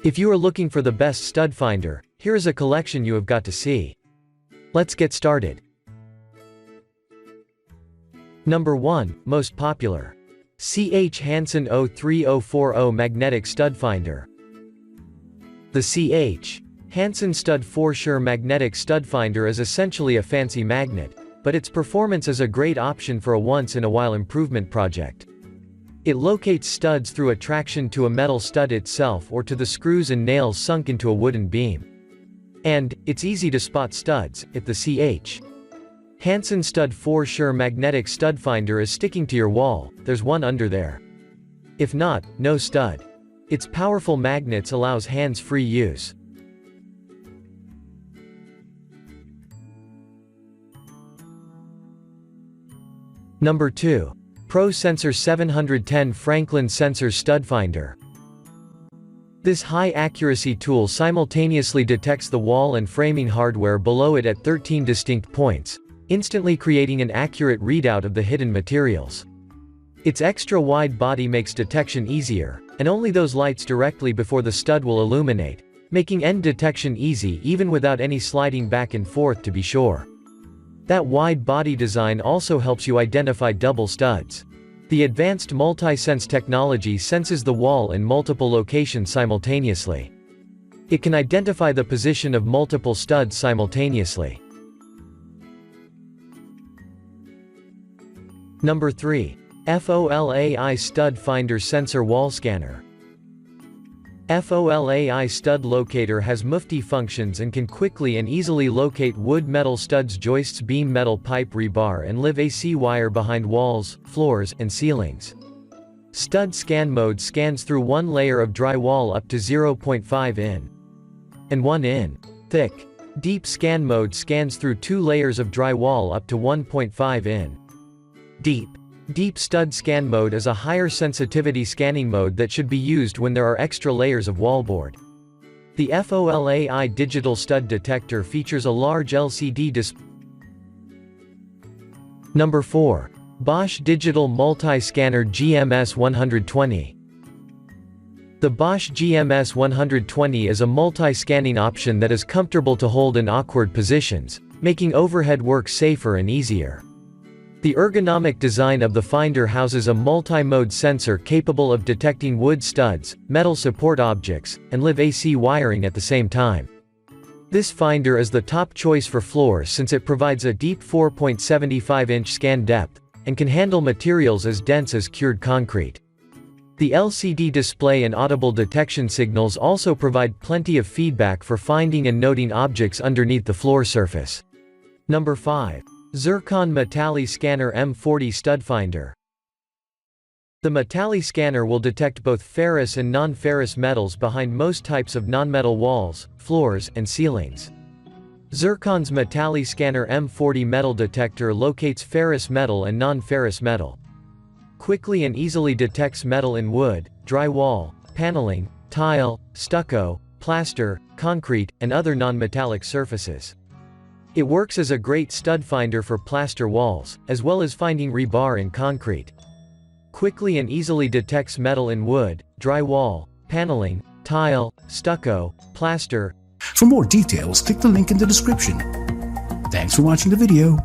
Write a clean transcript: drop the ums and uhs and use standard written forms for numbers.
If you are looking for the best stud finder, here is a collection you have got to see. Let's get started. Number 1, most popular. Hanson 03040 Magnetic Stud Finder. The Hanson Stud 4 Sure Magnetic Stud Finder is essentially a fancy magnet, but its performance is a great option for a once-in-a-while improvement project. It locates studs through attraction to a metal stud itself or to the screws and nails sunk into a wooden beam. And, it's easy to spot studs, if the Hanson Stud 4 Sure Magnetic Stud Finder is sticking to your wall, there's one under there. If not, no stud. Its powerful magnets allows hands-free use. Number 2. ProSensor 710 Franklin Sensor Stud Finder. This high-accuracy tool simultaneously detects the wall and framing hardware below it at 13 distinct points, instantly creating an accurate readout of the hidden materials. Its extra-wide body makes detection easier, and only those lights directly before the stud will illuminate, making end detection easy even without any sliding back and forth to be sure. That wide body design also helps you identify double studs. The advanced multi-sense technology senses the wall in multiple locations simultaneously. It can identify the position of multiple studs simultaneously. Number 3. FOLAI Stud Finder Sensor Wall Scanner. FOLAI Stud Locator has mufti functions and can quickly and easily locate wood metal studs, joists, beam, metal pipe, rebar and live AC wire behind walls, floors, and ceilings. Stud Scan Mode scans through one layer of drywall up to 0.5 in and 1 in thick. Deep Scan Mode scans through 2 layers of drywall up to 1.5 in deep. Deep Stud Scan Mode is a higher sensitivity scanning mode that should be used when there are extra layers of wallboard. The FOLAI Digital Stud Detector features a large LCD display. Number 4. Bosch Digital Multi-Scanner GMS 120. The Bosch GMS 120 is a multi-scanning option that is comfortable to hold in awkward positions, making overhead work safer and easier. The ergonomic design of the finder houses a multi-mode sensor capable of detecting wood studs, metal support objects, and live AC wiring at the same time. This finder is the top choice for floors since it provides a deep 4.75-inch scan depth, and can handle materials as dense as cured concrete. The LCD display and audible detection signals also provide plenty of feedback for finding and noting objects underneath the floor surface. Number 5. Zircon MetalliScanner M40 Stud Finder. The MetalliScanner will detect both ferrous and non-ferrous metals behind most types of non-metal walls, floors, and ceilings. Zircon's MetalliScanner M40 metal detector locates ferrous metal and non-ferrous metal. Quickly and easily detects metal in wood, drywall, paneling, tile, stucco, plaster, concrete, and other non-metallic surfaces. It works as a great stud finder for plaster walls, as well as finding rebar in concrete. Quickly and easily detects metal in wood, drywall, paneling, tile, stucco, plaster. For more details, click the link in the description. Thanks for watching the video.